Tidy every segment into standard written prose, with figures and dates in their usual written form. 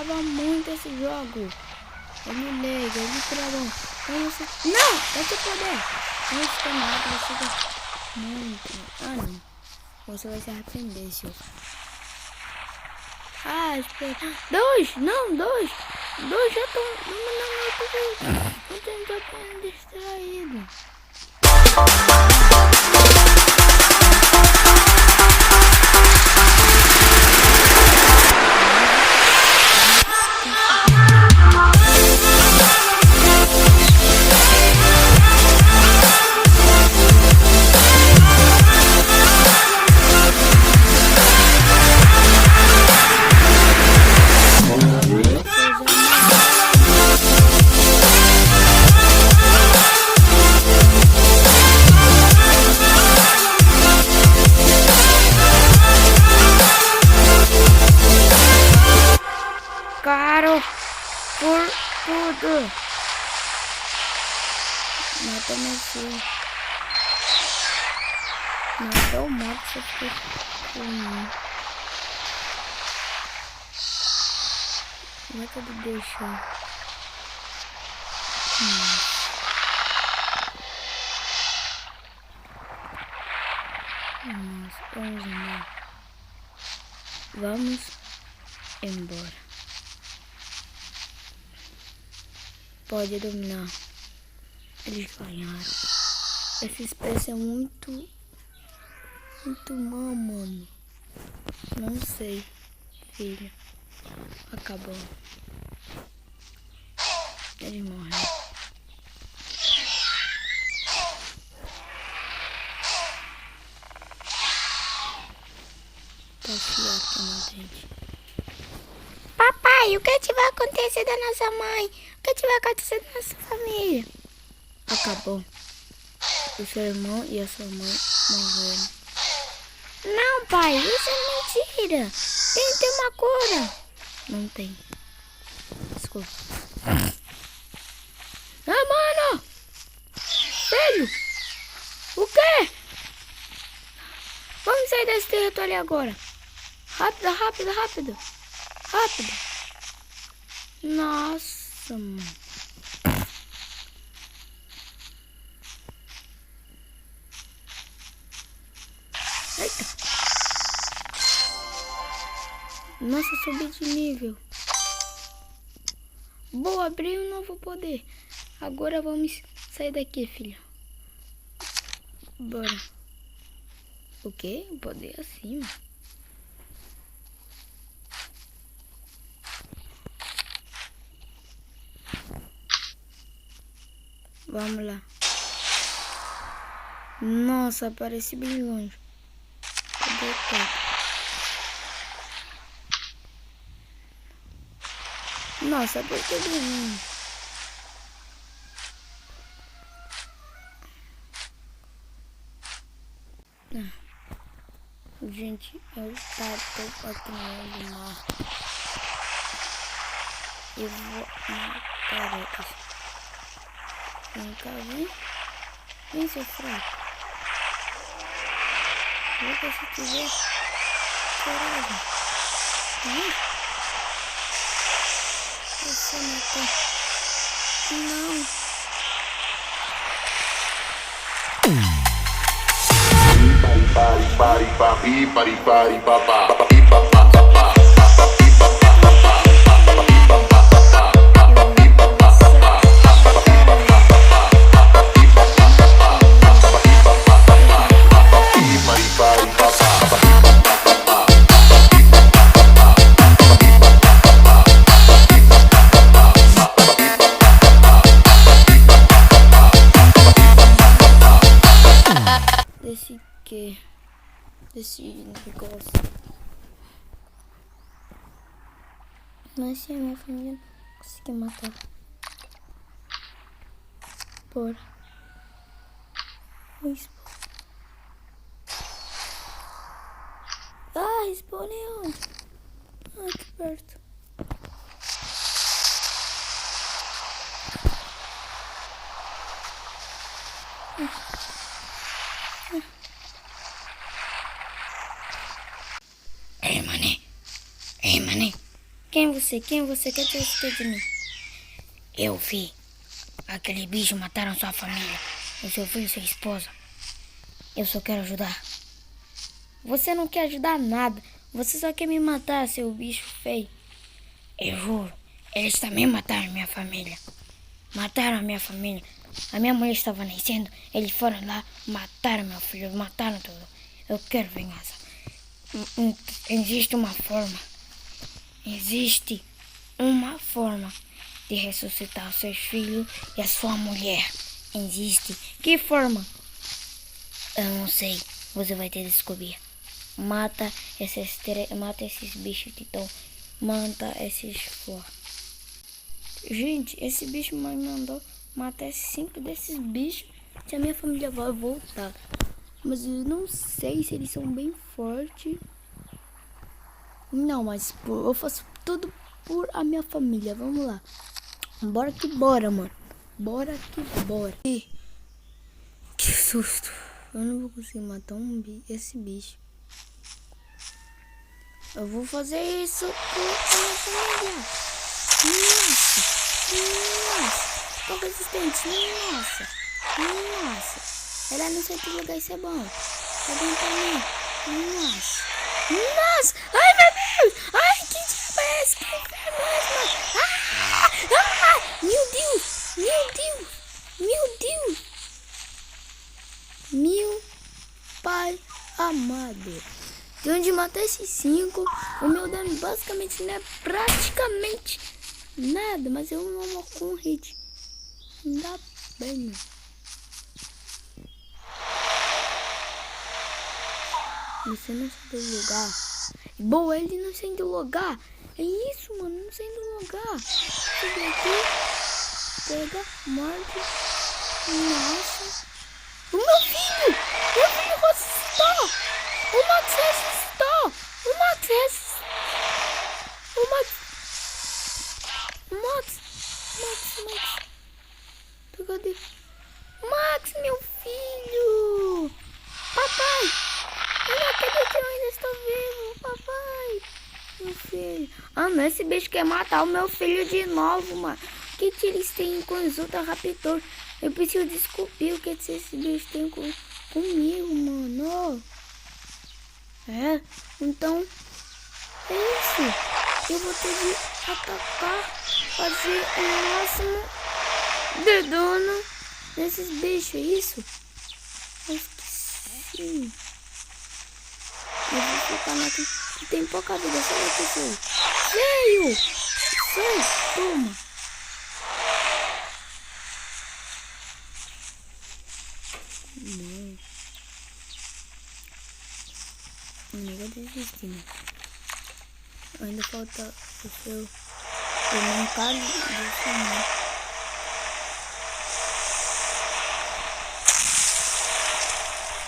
trava muito esse jogo. Ele lega, ele trava. Não! Esse poder! Não fica nada, você vai... Muito. Ah, não. Você vai se arrepender, senhor. Ah, espera. Dois! Não, dois! Dois já estão... Não tô distraído. Caro por tudo. Mata meu filho. Mata o mato só por mim. Mata de deixar. Nossa, vamos embora. Vamos embora. Pode dominar. Eles ganharam. Essa espécie é muito má, mano. Não sei, filho. Acabou. Eles morreram. Tá afiado aqui na gente. Papai, o que vai acontecer da nossa mãe? O que vai acontecer da nossa família? Acabou. O seu irmão e a sua mãe morreram. Não, pai, isso é mentira. Tem que ter uma cura. Não tem. Desculpa. Ah, mano! Filho! O quê? Vamos sair desse território agora. Rápido, rápido, rápido. Rápido. Nossa, mano. Eita. Nossa, subi de nível. Boa, abri um novo poder. Agora vamos sair daqui, filho. Bora. O quê? Poder acima. Vamos lá. Nossa, apareci bem longe. Cadê o toque? Nossa, por que deu ruim? Gente, eu tô aqui no meio do mar. Eu vou matar eles. Vem cá, vem. Vem, seu fraco. Vou ver se tiver coragem. Vem. Você matou. Não. Pari papi pari pari papa. Desse negócio. Mas se a minha família não conseguir matar. Bora. Ah, respawnei. Ah, que perto. Ei, mané. Quem é você? você? Quem você quer ter você de mim? Eu vi. Aquele bicho mataram sua família. O seu filho e sua esposa. Eu só quero ajudar. Você não quer ajudar nada. Você só quer me matar, seu bicho feio. Eu juro. Eles também mataram minha família. Mataram a minha família. A minha mulher estava nascendo. Eles foram lá, mataram meu filho. Mataram tudo. Eu quero vingança. Existe uma forma. Existe uma forma de ressuscitar os seus filhos e a sua mulher. Existe. Que forma? Eu não sei. Você vai ter que descobrir. Mata esses bichos que estão. Mata esses flores. Gente, esse bicho me mandou matar esses 5 desses bichos. Se a minha família vai voltar. Mas eu não sei se eles são bem fortes. Não, mas eu faço tudo por a minha família. Vamos lá. Bora que bora, mano. Bora que bora. Que susto. Eu não vou conseguir matar esse bicho. Eu vou fazer isso por a minha família. Nossa. Nossa. Qual resistente. Nossa. Nossa. Ela não sei que lugar isso é bom. É bom pra mim. Nossa. Nossa. Ai, meu Deus. Ai, que diabo é esse? Que inferno é esse, mano? Meu Deus. Meu Deus. Meu Deus. Meu pai amado. De onde matar esses 5, o meu dano basicamente não é praticamente nada, mas eu não amo com hit. Ainda bem. Você não sai do lugar. Boa, ele não sai do lugar. É isso, mano, não sai do lugar. Chega aqui, pega, morde. Nossa. O meu filho! Meu filho ressuscitou! O Max ressuscitou! O Max ressuscitou! Max! Cadê? Max, meu filho! Papai! Eu não acredito que eu ainda estou vivo! Papai! Meu filho! Ah, não, esse bicho quer matar o meu filho de novo, mano! O que eles têm com os Ultra Raptor? Eu preciso descobrir o que esse bicho tem comigo, mano. É, então é isso. Eu vou ter de atacar, fazer o máximo de dano nesses bichos, é isso? Eu esqueci. Eu vou ficar aqui que tem pouca vida, sai daqui, seu. Veio! Sai, toma. Eu não vou desistir, né? Ainda falta o seu irmão Carlos e o seu irmão.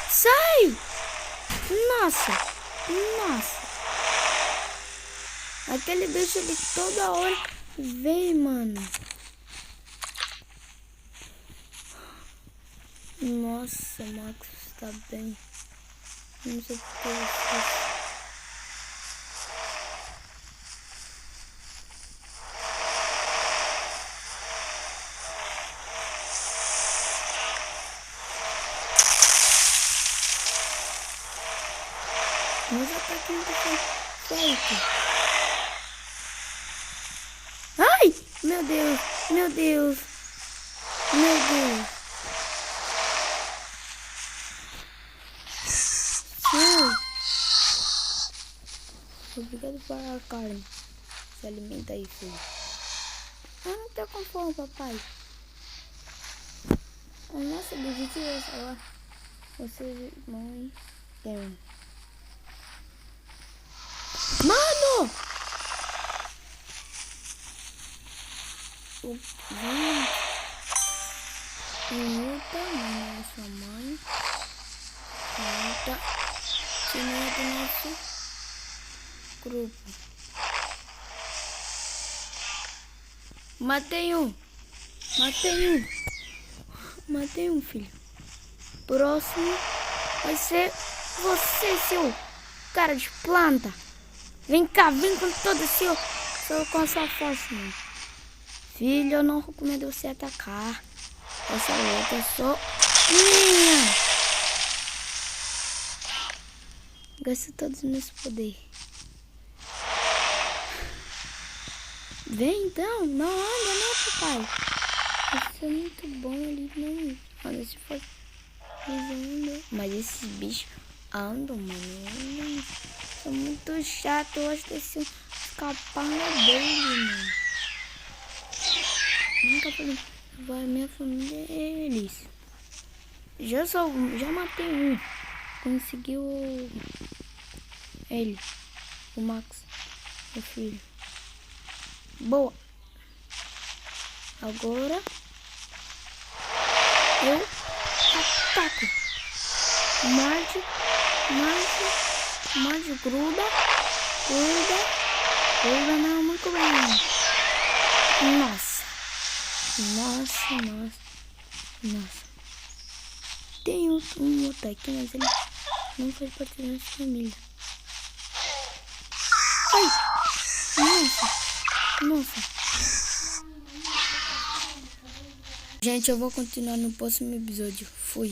Sai! Nossa! Aquele bicho ali toda hora vem, mano. Nossa, Max tá bem. Não sei porque eu fiz. Mas já tá aqui feito. Ai! Meu Deus! Obrigado por a carne. Se alimenta aí, filho. Eu não tô com fome, papai. O nosso objetivo é salvar vocês, mãe. Mano! Luta, mãe, é sua mãe. Luta. Que não é do nosso grupo. Matei um, filho. Próximo vai ser você, seu cara de planta. Vem cá, vem com todo Só com a sua força, mano. Filho, eu não recomendo você atacar. Essa luta é só minha. Gasta todos os meus poderes. Vem então. Não anda, não, papai. Isso é muito bom. Ele não anda se for. Mas esses bichos andam, mano. São muito chato. Eu acho que eles são escapando dele, mano. Nunca falei. Vai, minha família é eles. Já matei um. Conseguiu ele. O Max. Meu filho. Boa. Agora eu ataco. Morde, gruda não, muito bem. Nossa. Tem um outro aqui, mas ele não faz parte da nossa família. Ai! Nossa. Gente, eu vou continuar no próximo episódio. Fui.